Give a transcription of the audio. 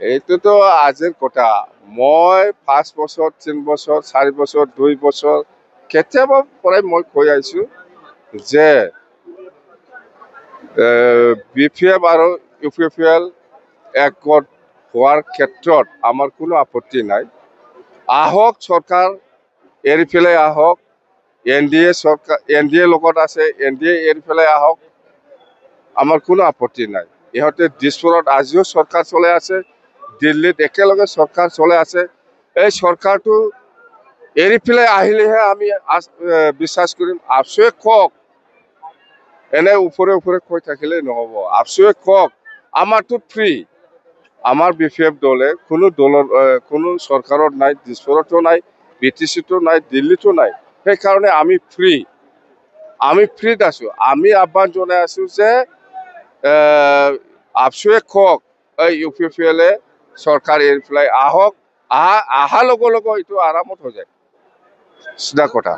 এইটোতো আজিৰ কথা। মই 5 বছৰ 3 বছৰ 4 বছৰ 2 বছৰ কেতিয়াবা পৰাই মই কৈ আহিছো যে BPF আৰু UPPL একগোট হোৱাৰ ক্ষেত্ৰত আমাৰ কোনো আপত্তি নাই। আহক চৰকাৰ এৰি পেলাই আহক, NDA চৰকাৰ NDA লগত আছে, NDA এৰি পেলাই আহক, আমাৰ কোনো আপত্তি নাই। ইহঁতে দিছপুৰত আজিও চৰকাৰ চলাই আছে, দিল্লীত একেলগে চৰকাৰ চলাই আছে। এই চৰকাৰটো এৰি পেলাই আহিলেহে আমি বিশ্বাস কৰিম। আপচুৱে কওক, এনে ওপৰে ওপৰে কৈ থাকিলে নহ'ব। আপচুৱে কওক, আমাৰতো ফ্ৰী। আমাৰ BPF দলে কোনো চৰকাৰত নাই, দিছপুৰতো নাই, BTCতো নাই, দিল্লীতো নাই। সেইকাৰণে আমি ফ্ৰী। আমি ফ্ৰীত আছো। আমি আহ্বান জনাই আছো যে আপচুৱে কওক, UPPL চৰকাৰ এৰি পেলাই আহক, অহাৰ লগে লগে এইটো আৰামত হৈ যায়। চিধা কথা।